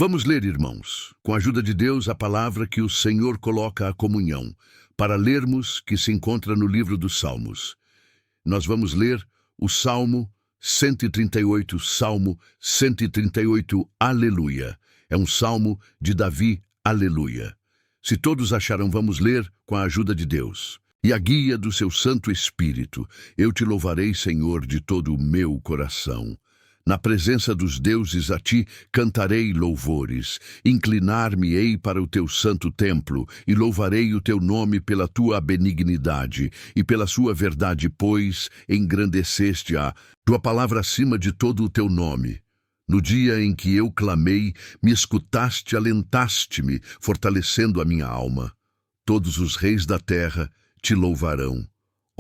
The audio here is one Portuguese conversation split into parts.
Vamos ler, irmãos, com a ajuda de Deus, a palavra que o Senhor coloca à comunhão, para lermos, que se encontra no livro dos Salmos. Nós vamos ler o Salmo 138, Salmo 138, Aleluia. É um salmo de Davi, Aleluia. Se todos acharam, vamos ler com a ajuda de Deus. E a guia do seu Santo Espírito, eu te louvarei, Senhor, de todo o meu coração. Na presença dos deuses a ti cantarei louvores, inclinar-me-ei para o teu santo templo, e louvarei o teu nome pela tua benignidade, e pela sua verdade, pois engrandeceste a tua palavra acima de todo o teu nome. No dia em que eu clamei, me escutaste, alentaste-me, fortalecendo a minha alma. Todos os reis da terra te louvarão.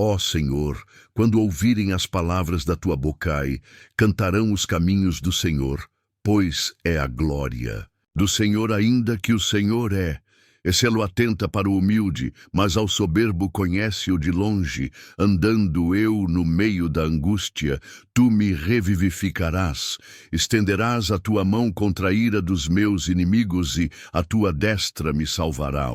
Ó Senhor, quando ouvirem as palavras da tua bocai, cantarão os caminhos do Senhor, pois é a glória do Senhor, ainda que o Senhor é. Esse-lo atenta para o humilde, mas ao soberbo conhece-o de longe. Andando eu no meio da angústia, tu me revivificarás. Estenderás a tua mão contra a ira dos meus inimigos e a tua destra me salvará.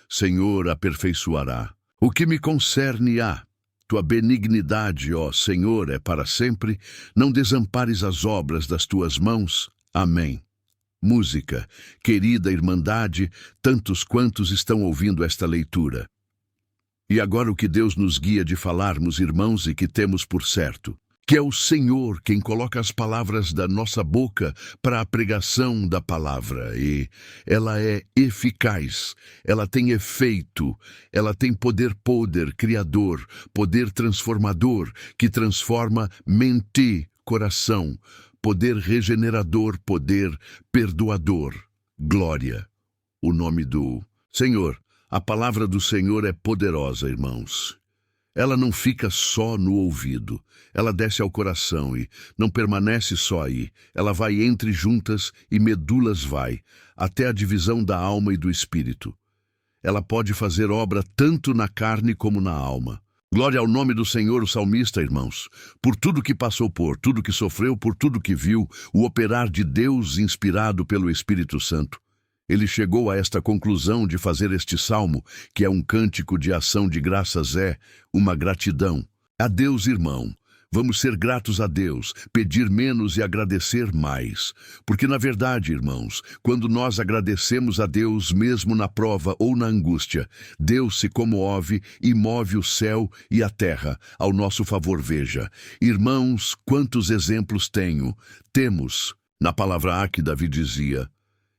Senhor, aperfeiçoará o que me concerne a tua benignidade, ó Senhor, é para sempre. Não desampares as obras das tuas mãos. Amém. Música, querida Irmandade, tantos quantos estão ouvindo esta leitura. E agora o que Deus nos guia de falarmos, irmãos, e que temos por certo, que é o Senhor quem coloca as palavras da nossa boca para a pregação da palavra, e ela é eficaz, ela tem efeito, ela tem poder criador, poder transformador, que transforma mente, coração, poder regenerador, poder perdoador. Glória, o nome do Senhor. A palavra do Senhor é poderosa, irmãos. Ela não fica só no ouvido, ela desce ao coração e não permanece só aí. Ela vai entre juntas e medulas vai, até a divisão da alma e do espírito. Ela pode fazer obra tanto na carne como na alma. Glória ao nome do Senhor, o salmista, irmãos, por tudo que passou por, tudo que sofreu, por tudo que viu, o operar de Deus inspirado pelo Espírito Santo. Ele chegou a esta conclusão de fazer este salmo, que é um cântico de ação de graças, é uma gratidão. A Deus, irmão, vamos ser gratos a Deus, pedir menos e agradecer mais. Porque, na verdade, irmãos, quando nós agradecemos a Deus, mesmo na prova ou na angústia, Deus se comove e move o céu e a terra ao nosso favor. Veja, irmãos, quantos exemplos temos na palavra A que Davi dizia: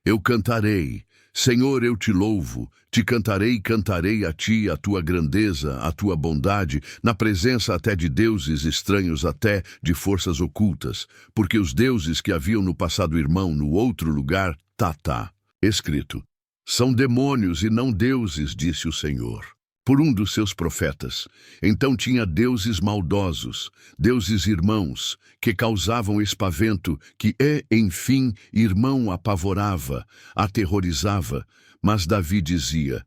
eu cantarei, Senhor, eu te louvo, te cantarei a ti a tua grandeza, a tua bondade, na presença até de deuses estranhos, até de forças ocultas, porque os deuses que haviam no passado, irmão, no outro lugar, escrito, são demônios e não deuses, disse o Senhor, por um dos seus profetas. Então tinha deuses maldosos, deuses irmãos, que causavam espavento, que enfim, irmão apavorava, aterrorizava. Mas Davi dizia: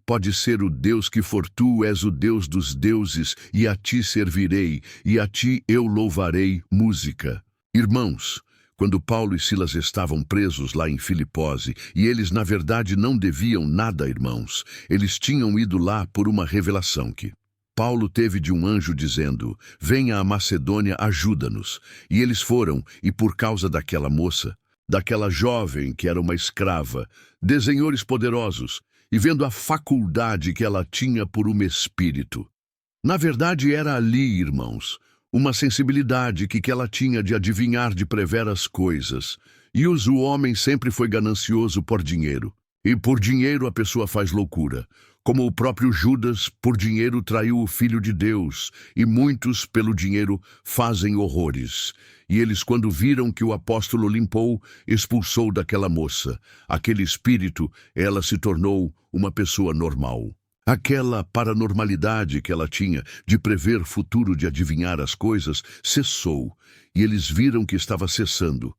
pode ser o Deus que for, tu és o Deus dos deuses, e a ti servirei, e a ti eu louvarei. Música. Irmãos, quando Paulo e Silas estavam presos lá em Filipose, e eles na verdade não deviam nada, irmãos, eles tinham ido lá por uma revelação que Paulo teve de um anjo dizendo: venha a Macedônia, ajuda-nos. E eles foram, e por causa daquela moça, daquela jovem que era uma escrava, desenhores poderosos, e vendo a faculdade que ela tinha por um espírito. Na verdade era ali, irmãos, uma sensibilidade que ela tinha de adivinhar, de prever as coisas. E o homem sempre foi ganancioso por dinheiro. E por dinheiro a pessoa faz loucura. Como o próprio Judas, por dinheiro traiu o Filho de Deus. E muitos, pelo dinheiro, fazem horrores. E eles, quando viram que o apóstolo limpou, expulsou daquela moça aquele espírito, ela se tornou uma pessoa normal. Aquela paranormalidade que ela tinha de prever futuro, de adivinhar as coisas, cessou, e eles viram que estava cessando.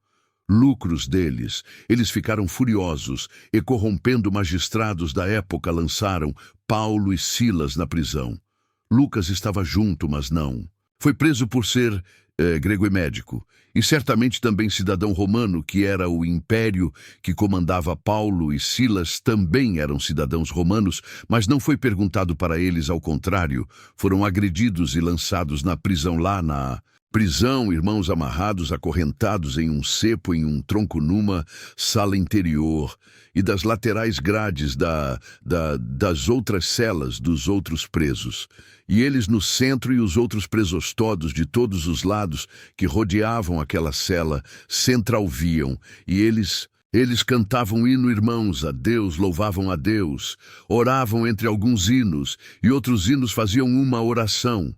Lucros deles, eles ficaram furiosos e, corrompendo magistrados da época, lançaram Paulo e Silas na prisão. Lucas estava junto, mas não. Foi preso por ser grego e médico, e certamente também cidadão romano, que era o império que comandava Paulo e Silas, também eram cidadãos romanos, mas não foi perguntado para eles, ao contrário, foram agredidos e lançados na prisão lá na prisão, irmãos, amarrados, acorrentados em um cepo, em um tronco, numa sala interior, e das laterais grades das outras celas dos outros presos. E eles no centro e os outros presos todos, de todos os lados, que rodeavam aquela cela, centralviam, e eles cantavam hino, irmãos, a Deus, louvavam a Deus, oravam entre alguns hinos, e outros hinos faziam uma oração.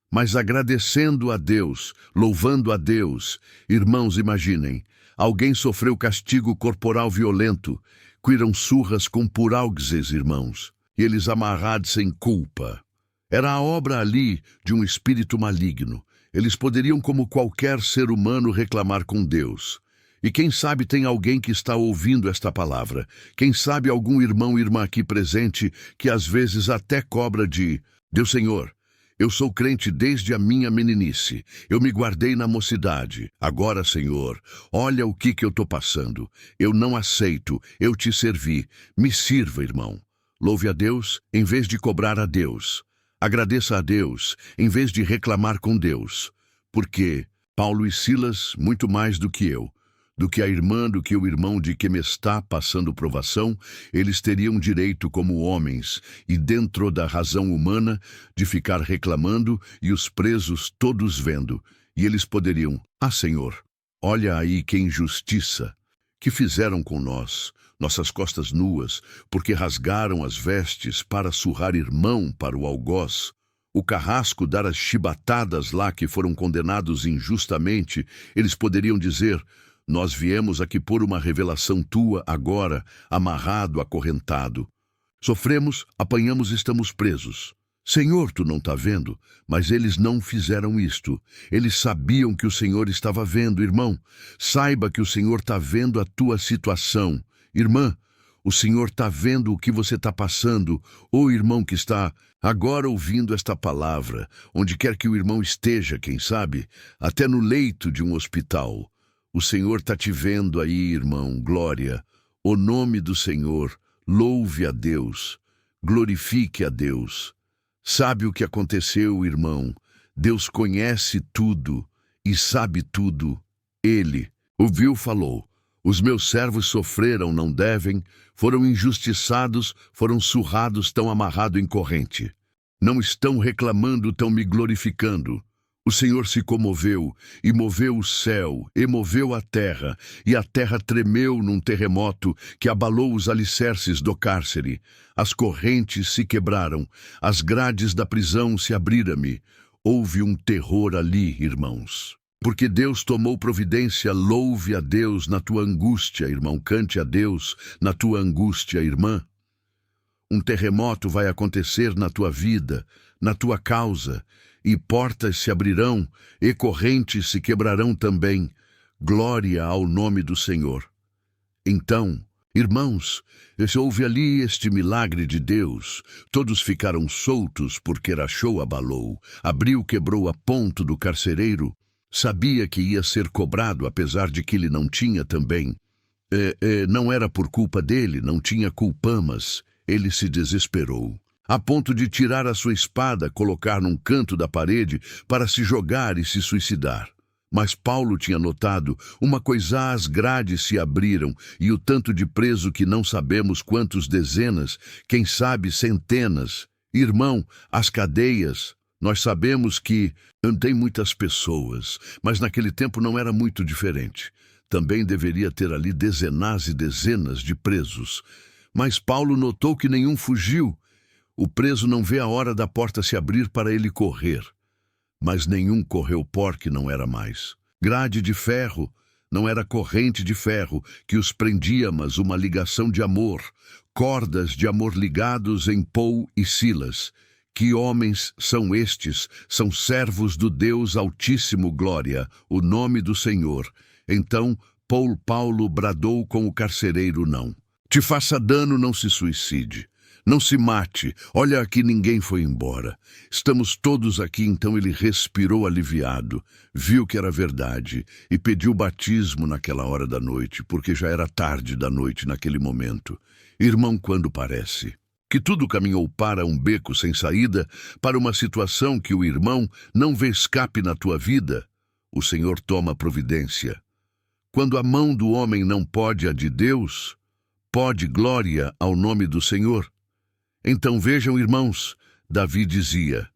Mas agradecendo a Deus, louvando a Deus, irmãos, imaginem, alguém sofreu castigo corporal violento, cuiram surras com puralgues, irmãos, e eles amarrados sem culpa. Era a obra ali de um espírito maligno. Eles poderiam, como qualquer ser humano, reclamar com Deus. E quem sabe tem alguém que está ouvindo esta palavra. Quem sabe algum irmão ou irmã aqui presente que às vezes até cobra de Deus, Senhor. Eu sou crente desde a minha meninice. Eu me guardei na mocidade. Agora, Senhor, olha o que eu estou passando. Eu não aceito. Eu te servi. Me sirva, irmão. Louve a Deus em vez de cobrar a Deus. Agradeça a Deus em vez de reclamar com Deus. Porque Paulo e Silas, muito mais do que eu, do que a irmã, do que o irmão de que me está passando provação, eles teriam direito como homens, e dentro da razão humana, de ficar reclamando e os presos todos vendo. E eles poderiam, Senhor, olha aí que injustiça, que fizeram com nós, nossas costas nuas, porque rasgaram as vestes para surrar irmão para o algoz, o carrasco dar as chibatadas lá que foram condenados injustamente. Eles poderiam dizer, nós viemos aqui por uma revelação tua agora, amarrado, acorrentado. Sofremos, apanhamos, estamos presos. Senhor, tu não está vendo? Mas eles não fizeram isto. Eles sabiam que o Senhor estava vendo, irmão. Saiba que o Senhor está vendo a tua situação. Irmã, o Senhor está vendo o que você está passando. Ou irmão que está agora ouvindo esta palavra, onde quer que o irmão esteja, quem sabe, até no leito de um hospital. O Senhor está te vendo aí, irmão, glória. O nome do Senhor, louve a Deus, glorifique a Deus. Sabe o que aconteceu, irmão? Deus conhece tudo e sabe tudo. Ele ouviu, falou. Os meus servos sofreram, não devem, foram injustiçados, foram surrados, tão amarrados em corrente. Não estão reclamando, tão me glorificando. O Senhor se comoveu, e moveu o céu, e moveu a terra tremeu num terremoto que abalou os alicerces do cárcere. As correntes se quebraram, as grades da prisão se abriram-me. Houve um terror ali, irmãos. Porque Deus tomou providência, louve a Deus na tua angústia, irmão, cante a Deus na tua angústia, irmã. Um terremoto vai acontecer na tua vida, na tua causa, e portas se abrirão, e correntes se quebrarão também. Glória ao nome do Senhor. Então, irmãos, houve ali este milagre de Deus. Todos ficaram soltos porque rachou, abalou, abriu, quebrou a ponto do carcereiro. Sabia que ia ser cobrado, apesar de que ele não tinha também. Não era por culpa dele, não tinha culpa, mas ele se desesperou, a ponto de tirar a sua espada, colocar num canto da parede para se jogar e se suicidar. Mas Paulo tinha notado uma coisa: as grades se abriram e o tanto de preso que não sabemos quantos dezenas, quem sabe centenas. Irmão, as cadeias, nós sabemos que tem muitas pessoas, mas naquele tempo não era muito diferente. Também deveria ter ali dezenas e dezenas de presos. Mas Paulo notou que nenhum fugiu. O preso não vê a hora da porta se abrir para ele correr. Mas nenhum correu porque não era mais. Grade de ferro, não era corrente de ferro que os prendia, mas uma ligação de amor. Cordas de amor ligados em Paulo e Silas. Que homens são estes? São servos do Deus Altíssimo, glória, o nome do Senhor. Então Paulo bradou com o carcereiro: não te faça dano, não se suicide. Não se mate, olha aqui, ninguém foi embora. Estamos todos aqui. Então ele respirou aliviado, viu que era verdade e pediu batismo naquela hora da noite, porque já era tarde da noite naquele momento. Irmão, quando parece que tudo caminhou para um beco sem saída, para uma situação que o irmão não vê escape na tua vida, o Senhor toma providência. Quando a mão do homem não pode a de Deus, pode, glória ao nome do Senhor. Então vejam, irmãos, Davi dizia: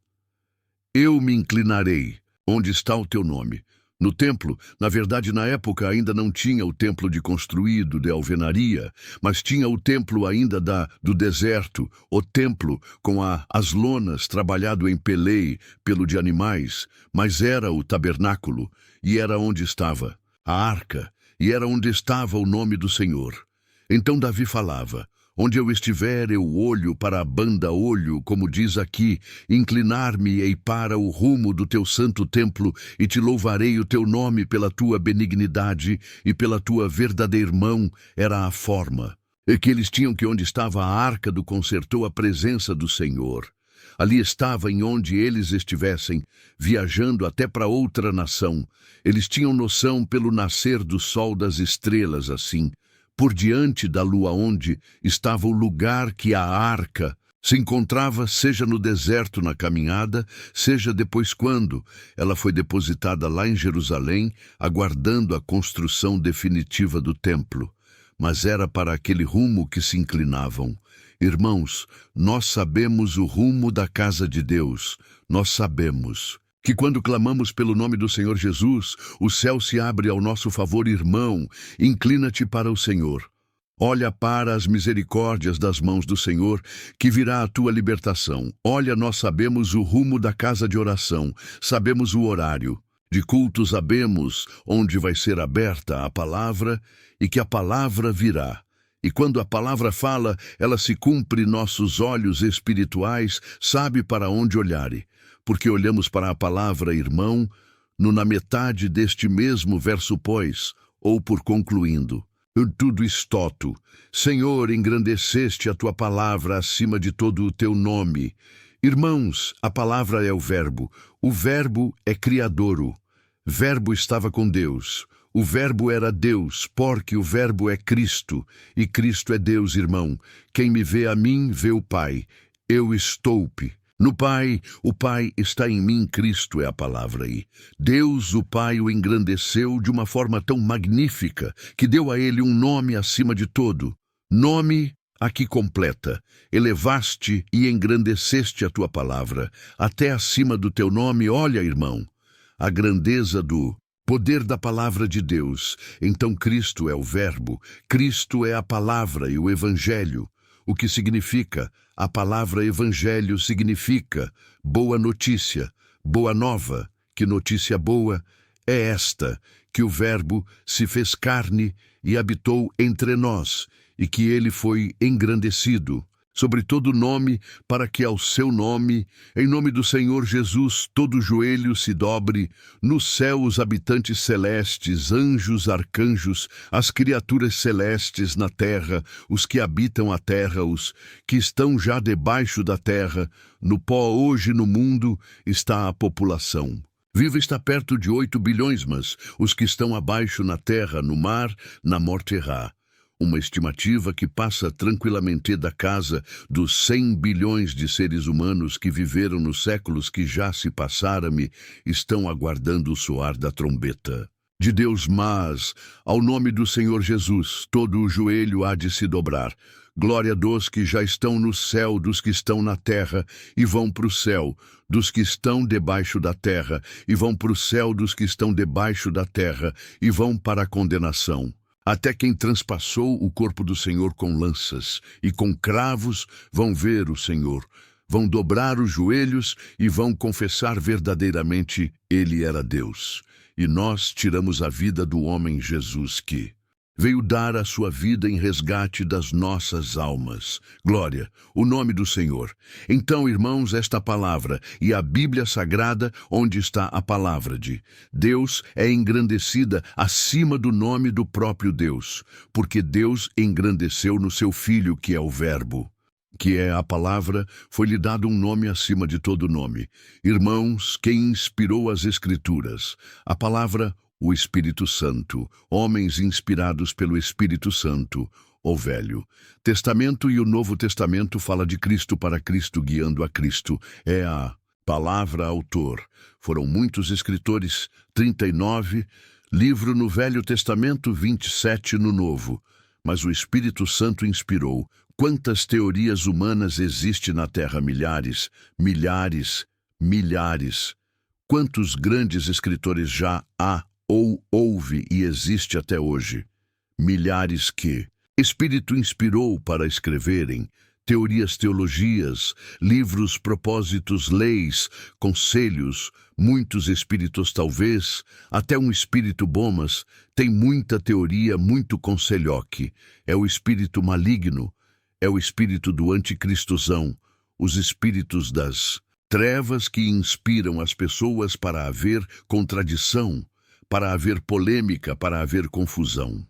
eu me inclinarei, onde está o teu nome? No templo, na verdade, na época ainda não tinha o templo de construído, de alvenaria, mas tinha o templo ainda do deserto, o templo com as lonas trabalhado em pelo de animais, mas era o tabernáculo, e era onde estava a arca, e era onde estava o nome do Senhor. Então Davi falava: onde eu estiver, eu olho para a banda, olho, como diz aqui, inclinar-me-ei para o rumo do teu santo templo, e te louvarei o teu nome pela tua benignidade e pela tua verdadeira mão. Era a forma e que eles tinham, que onde estava a arca do concertou a presença do Senhor. Ali estava, em onde eles estivessem, viajando até para outra nação. Eles tinham noção pelo nascer do sol, das estrelas, assim, por diante da lua, onde estava o lugar que a arca se encontrava, seja no deserto na caminhada, seja depois quando ela foi depositada lá em Jerusalém, aguardando a construção definitiva do templo. Mas era para aquele rumo que se inclinavam. Irmãos, nós sabemos o rumo da casa de Deus. Nós sabemos que quando clamamos pelo nome do Senhor Jesus, o céu se abre ao nosso favor. Irmão, inclina-te para o Senhor. Olha para as misericórdias das mãos do Senhor, que virá a tua libertação. Olha, nós sabemos o rumo da casa de oração, sabemos o horário de culto, sabemos onde vai ser aberta a palavra e que a palavra virá. E quando a palavra fala, ela se cumpre. Nossos olhos espirituais sabem para onde olhar, porque olhamos para a palavra, irmão, na metade deste mesmo verso, pois, ou por concluindo, tudo estoto. Senhor, engrandeceste a tua palavra acima de todo o teu nome. Irmãos, a palavra é o verbo é criadouro. Verbo estava com Deus. O verbo era Deus, porque o verbo é Cristo, e Cristo é Deus, irmão. Quem me vê a mim, vê o Pai. Eu estou no Pai, o Pai está em mim. Cristo é a palavra aí. Deus, o Pai, o engrandeceu de uma forma tão magnífica que deu a ele um nome acima de todo. Nome aqui completa. Elevaste e engrandeceste a tua palavra até acima do teu nome. Olha, irmão, a grandeza do poder da palavra de Deus. Então Cristo é o verbo, Cristo é a palavra e o evangelho. O que significa? A palavra evangelho significa boa notícia, boa nova. Que notícia boa é esta? Que o verbo se fez carne e habitou entre nós, e que ele foi engrandecido sobre todo nome, para que ao seu nome, em nome do Senhor Jesus, todo joelho se dobre, no céu os habitantes celestes, anjos, arcanjos, as criaturas celestes na terra, os que habitam a terra, os que estão já debaixo da terra, no pó. Hoje no mundo está a população viva, está perto de 8 bilhões, mas os que estão abaixo na terra, no mar, na morte errá. Uma estimativa que passa tranquilamente da casa dos 100 bilhões de seres humanos que viveram nos séculos que já se passaram e estão aguardando o soar da trombeta de Deus. Mas, ao nome do Senhor Jesus, todo o joelho há de se dobrar. Glória dos que já estão no céu, dos que estão na terra e vão para o céu, dos que estão debaixo da terra e vão para o céu, dos que estão debaixo da terra e vão para a condenação. Até quem transpassou o corpo do Senhor com lanças e com cravos vão ver o Senhor, vão dobrar os joelhos e vão confessar verdadeiramente: Ele era Deus. E nós tiramos a vida do homem Jesus, que veio dar a sua vida em resgate das nossas almas. Glória, o nome do Senhor. Então, irmãos, esta palavra e a Bíblia Sagrada, onde está a palavra de Deus, é engrandecida acima do nome do próprio Deus, porque Deus engrandeceu no seu Filho, que é o Verbo. que é a palavra, foi-lhe dado um nome acima de todo nome. Irmãos, quem inspirou as Escrituras? A palavra, o Espírito Santo. Homens inspirados pelo Espírito Santo. O Velho Testamento e o Novo Testamento fala de Cristo para Cristo, guiando a Cristo. É a palavra autor. Foram muitos escritores, 39, livro no Velho Testamento, 27 no Novo. Mas o Espírito Santo inspirou. Quantas teorias humanas existem na Terra? Milhares, milhares, milhares. Quantos grandes escritores já há ou houve e existe até hoje? Milhares que Espírito inspirou para escreverem teorias, teologias, livros, propósitos, leis, conselhos, muitos espíritos talvez, até um espírito bomas, tem muita teoria, muito conselhoque. É o espírito maligno, é o espírito do anticristozão, os espíritos das trevas que inspiram as pessoas para haver contradição, para haver polêmica, para haver confusão.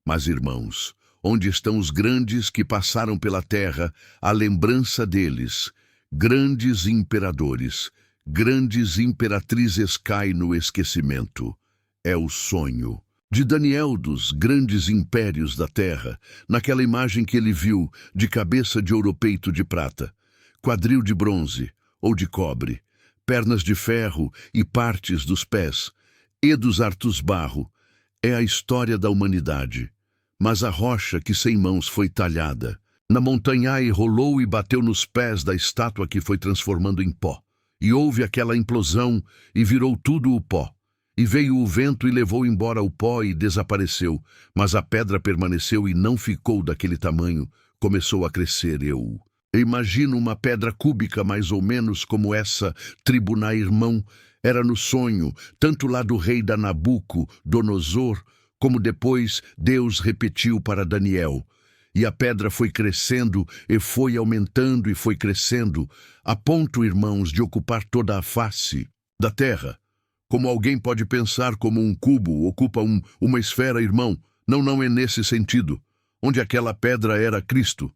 Mas, irmãos, onde estão os grandes que passaram pela terra, a lembrança deles, grandes imperadores, grandes imperatrizes cai no esquecimento. É o sonho de Daniel dos grandes impérios da terra, naquela imagem que ele viu de cabeça de ouro, peito de prata, quadril de bronze ou de cobre, pernas de ferro e partes dos pés, e dos artos barro. É a história da humanidade. Mas a rocha que sem mãos foi talhada, na montanha e rolou e bateu nos pés da estátua que foi transformando em pó. E houve aquela implosão e virou tudo o pó. E veio o vento e levou embora o pó e desapareceu. Mas a pedra permaneceu e não ficou daquele tamanho. Começou a crescer. Eu imagino uma pedra cúbica mais ou menos como essa tribuna, irmão. Era no sonho, tanto lá do rei da Nabucodonosor, como depois Deus repetiu para Daniel. E a pedra foi crescendo e foi aumentando e foi crescendo, a ponto, irmãos, de ocupar toda a face da terra. Como alguém pode pensar como um cubo ocupa uma esfera, irmão? Não é nesse sentido. Onde aquela pedra era Cristo.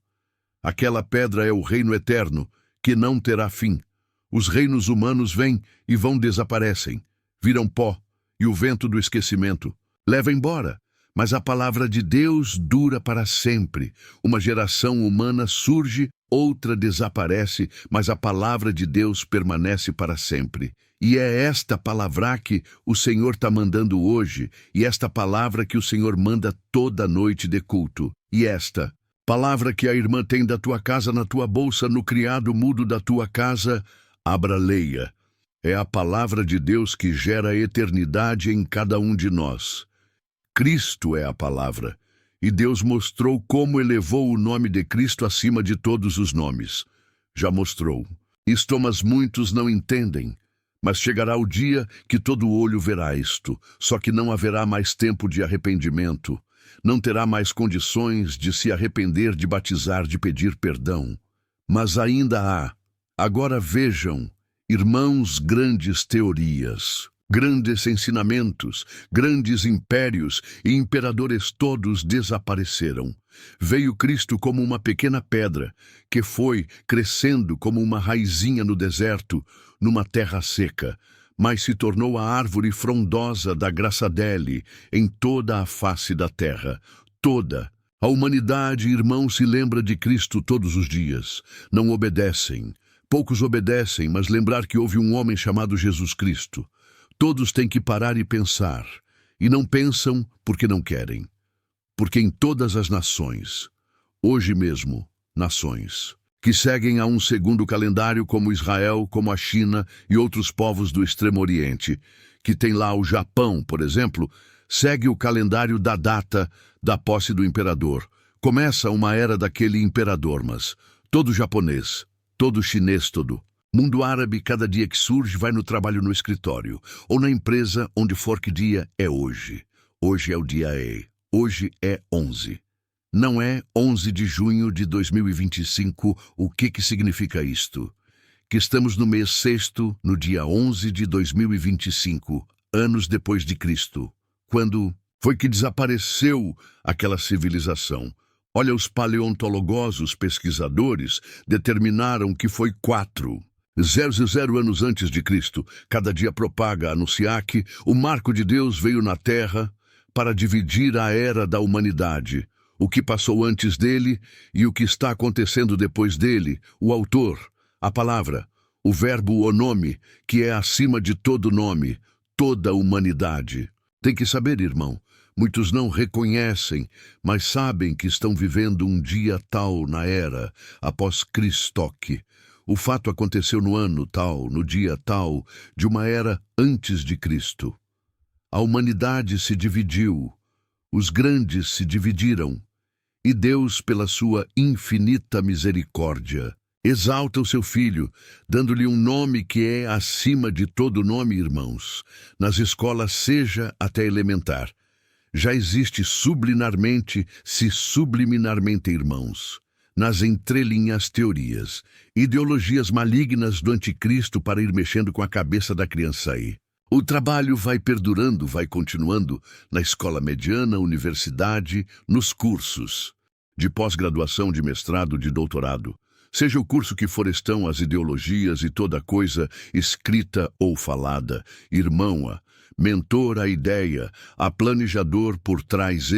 Aquela pedra é o reino eterno, que não terá fim. Os reinos humanos vêm e vão, desaparecem, viram pó, e o vento do esquecimento leva embora, mas a palavra de Deus dura para sempre. Uma geração humana surge, outra desaparece, mas a palavra de Deus permanece para sempre. E é esta palavra que o Senhor está mandando hoje, e esta palavra que o Senhor manda toda noite de culto. E esta palavra que a irmã tem da tua casa, na tua bolsa, no criado mudo da tua casa, abra, leia. É a palavra de Deus que gera eternidade em cada um de nós. Cristo é a palavra, e Deus mostrou como elevou o nome de Cristo acima de todos os nomes. Já mostrou. Isto, mas muitos não entendem. Mas chegará o dia que todo olho verá isto, só que não haverá mais tempo de arrependimento. Não terá mais condições de se arrepender, de batizar, de pedir perdão. Mas ainda há. Agora vejam, irmãos, grandes teorias, grandes ensinamentos, grandes impérios e imperadores todos desapareceram. Veio Cristo como uma pequena pedra, que foi crescendo como uma raizinha no deserto, numa terra seca, mas se tornou a árvore frondosa da graça dele em toda a face da terra, toda. A humanidade, irmão, se lembra de Cristo todos os dias. Não obedecem. Poucos obedecem, mas lembrar que houve um homem chamado Jesus Cristo. Todos têm que parar e pensar. E não pensam porque não querem. Porque em todas as nações, hoje mesmo, nações, que seguem a um segundo calendário como Israel, como a China e outros povos do Extremo Oriente, que tem lá o Japão, por exemplo, segue o calendário da data da posse do imperador. Começa uma era daquele imperador, mas todo japonês, todo chinês, todo mundo árabe, cada dia que surge, vai no trabalho no escritório, ou na empresa, onde for, que dia é hoje. Hoje é o dia E. Hoje é 11. Não é 11 de junho de 2025. O que significa isto? Que estamos no mês sexto, no dia 11 de 2025, anos depois de Cristo. Quando foi que desapareceu aquela civilização? Olha, os paleontologosos pesquisadores determinaram que foi 4. 0 anos antes de Cristo, cada dia propaga anunciar que o marco de Deus veio na Terra para dividir a era da humanidade, o que passou antes dele e o que está acontecendo depois dele, o autor, a palavra, o verbo onome, que é acima de todo nome, toda a humanidade. Tem que saber, irmão, muitos não reconhecem, mas sabem que estão vivendo um dia tal na era, após Cristoque. O fato aconteceu no ano tal, no dia tal, de uma era antes de Cristo. A humanidade se dividiu, os grandes se dividiram, e Deus, pela sua infinita misericórdia, exalta o seu Filho, dando-lhe um nome que é acima de todo nome, irmãos. Nas escolas, seja até elementar, já existe subliminarmente, se subliminarmente, irmãos. Nas entrelinhas teorias, ideologias malignas do anticristo para ir mexendo com a cabeça da criança aí. O trabalho vai perdurando, vai continuando, na escola mediana, universidade, nos cursos de pós-graduação, de mestrado, de doutorado. Seja o curso que for, estão as ideologias e toda coisa escrita ou falada. Irmão, mentor a ideia, a planejador por trás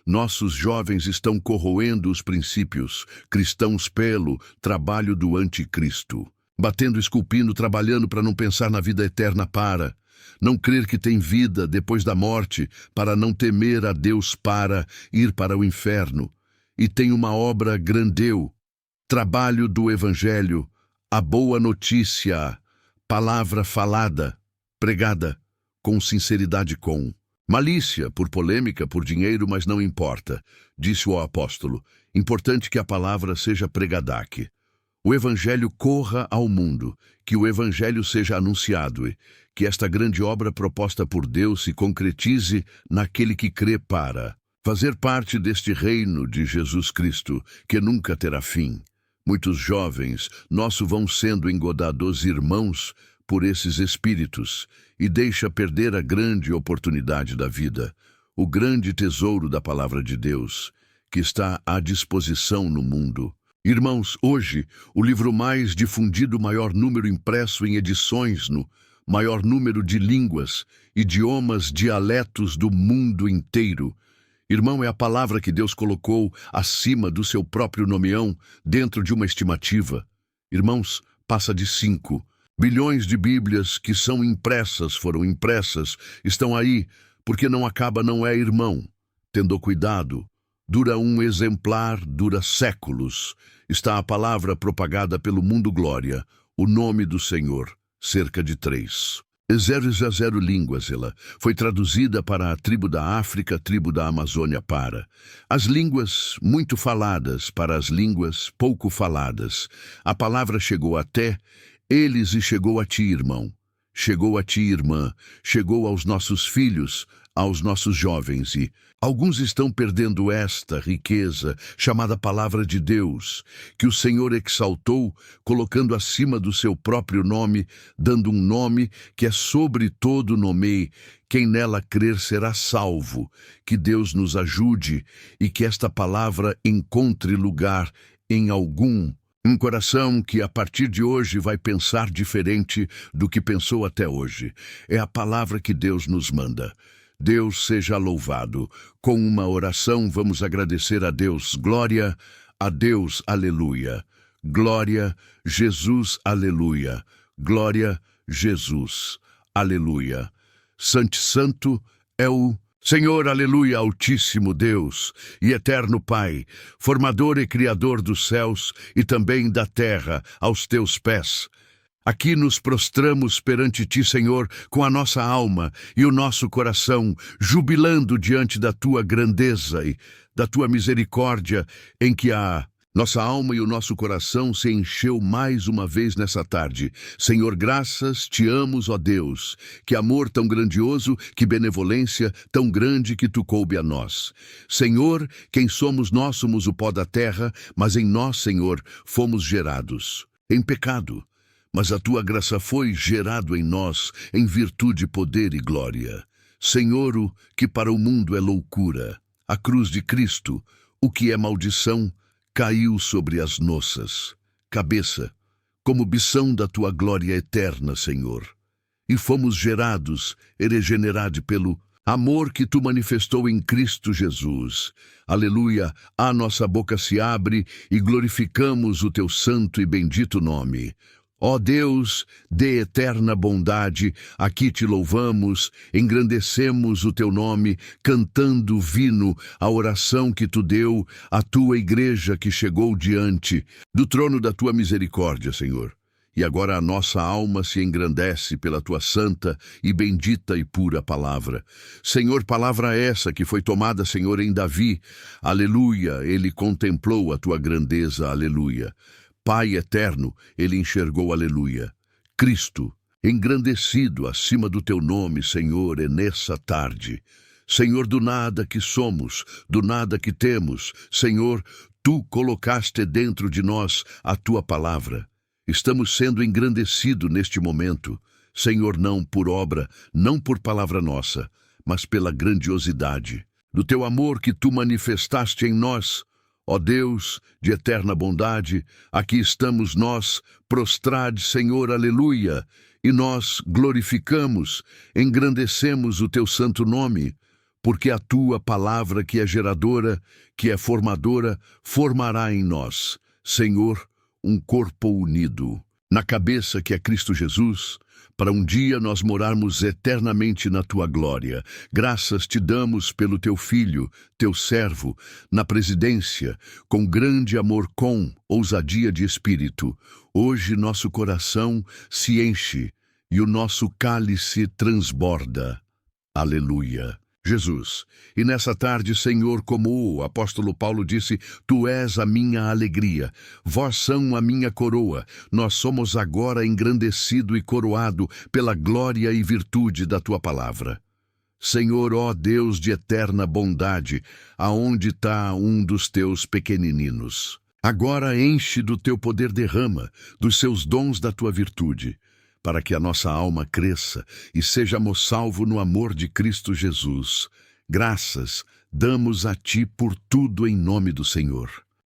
nossos jovens estão corroendo os princípios cristãos pelo trabalho do anticristo. Batendo, esculpindo, trabalhando para não pensar na vida eterna, para não crer que tem vida depois da morte, para não temer a Deus, para ir para o inferno. E tem uma obra grandeu, trabalho do Evangelho, a boa notícia, palavra falada, pregada, com sinceridade, com malícia, por polêmica, por dinheiro, mas não importa, disse o apóstolo. Importante que a palavra seja pregadaque. O Evangelho corra ao mundo, que o Evangelho seja anunciado e que esta grande obra proposta por Deus se concretize naquele que crê para fazer parte deste reino de Jesus Cristo, que nunca terá fim. Muitos jovens nossos vão sendo engodados, irmãos, por esses espíritos, e deixa perder a grande oportunidade da vida, o grande tesouro da palavra de Deus, que está à disposição no mundo. Irmãos, hoje, o livro mais difundido, maior número impresso em edições no maior número de línguas, idiomas, dialetos do mundo inteiro. Irmão, é a palavra que Deus colocou acima do seu próprio nomeão, dentro de uma estimativa. Irmãos, passa de 5 bilhões de Bíblias que são impressas, foram impressas, estão aí, porque não acaba, não é, irmão. Tendo cuidado, dura um exemplar, dura séculos. Está a palavra propagada pelo mundo glória, o nome do Senhor, cerca de 3. 0 línguas ela foi traduzida para a tribo da África, tribo da Amazônia, para as línguas muito faladas, para as línguas pouco faladas. A palavra chegou até eles e chegou a ti, irmão. Chegou a ti, irmã. Chegou aos nossos filhos, aos nossos jovens, e alguns estão perdendo esta riqueza chamada Palavra de Deus, que o Senhor exaltou, colocando acima do seu próprio nome, dando um nome que é sobre todo nome. Quem nela crer será salvo. Que Deus nos ajude e que esta palavra encontre lugar em um coração que a partir de hoje vai pensar diferente do que pensou até hoje. É a palavra que Deus nos manda. Deus seja louvado. Com uma oração vamos agradecer a Deus. Glória a Deus, aleluia. Glória, Jesus, aleluia. Glória, Jesus, aleluia. Santo é o Senhor, aleluia, altíssimo Deus e eterno Pai, formador e criador dos céus e também da terra, aos teus pés. Aqui nos prostramos perante ti, Senhor, com a nossa alma e o nosso coração, jubilando diante da tua grandeza e da tua misericórdia, em que a nossa alma e o nosso coração se encheu mais uma vez nessa tarde. Senhor, graças, te amos, ó Deus. Que amor tão grandioso, que benevolência tão grande que tu coube a nós. Senhor, quem somos nós? Somos o pó da terra, mas em nós, Senhor, fomos gerados em pecado. Mas a tua graça foi gerado em nós, em virtude, poder e glória. Senhor, o que para o mundo é loucura, a cruz de Cristo, O que é maldição caiu sobre as nossas cabeça, como bição da tua glória eterna, Senhor. E fomos gerados e regenerados pelo amor que tu manifestou em Cristo Jesus. Aleluia! A nossa boca se abre e glorificamos o teu santo e bendito nome. Ó Deus, de eterna bondade, aqui te louvamos, engrandecemos o teu nome, cantando vino a oração que tu deu à tua igreja que chegou diante do trono da tua misericórdia, Senhor. E agora a nossa alma se engrandece pela tua santa e bendita e pura palavra. Senhor, palavra essa que foi tomada, Senhor, em Davi. Aleluia, ele contemplou a tua grandeza, aleluia. Pai eterno, ele enxergou, aleluia. Cristo, engrandecido acima do teu nome, Senhor, é nessa tarde. Senhor, do nada que somos, do nada que temos, Senhor, tu colocaste dentro de nós a tua palavra. Estamos sendo engrandecidos neste momento, Senhor, não por obra, não por palavra nossa, mas pela grandiosidade do teu amor que tu manifestaste em nós. Ó Deus, de eterna bondade, aqui estamos nós, prostrados, Senhor, aleluia, e nós glorificamos, engrandecemos o teu santo nome, porque a tua palavra que é geradora, que é formadora, formará em nós, Senhor, um corpo unido, na cabeça que é Cristo Jesus, para um dia nós morarmos eternamente na tua glória. Graças te damos pelo teu Filho, teu servo, na presidência, com grande amor, com ousadia de espírito. Hoje nosso coração se enche e o nosso cálice transborda. Aleluia. Jesus, e nessa tarde, Senhor, como o apóstolo Paulo disse, tu és a minha alegria, vós são a minha coroa, nós somos agora engrandecido e coroado pela glória e virtude da tua palavra. Senhor, ó Deus de eterna bondade, aonde está um dos teus pequeninos? Agora enche do teu poder, derrama dos seus dons da tua virtude, para que a nossa alma cresça e sejamos salvos no amor de Cristo Jesus. Graças damos a ti por tudo em nome do Senhor.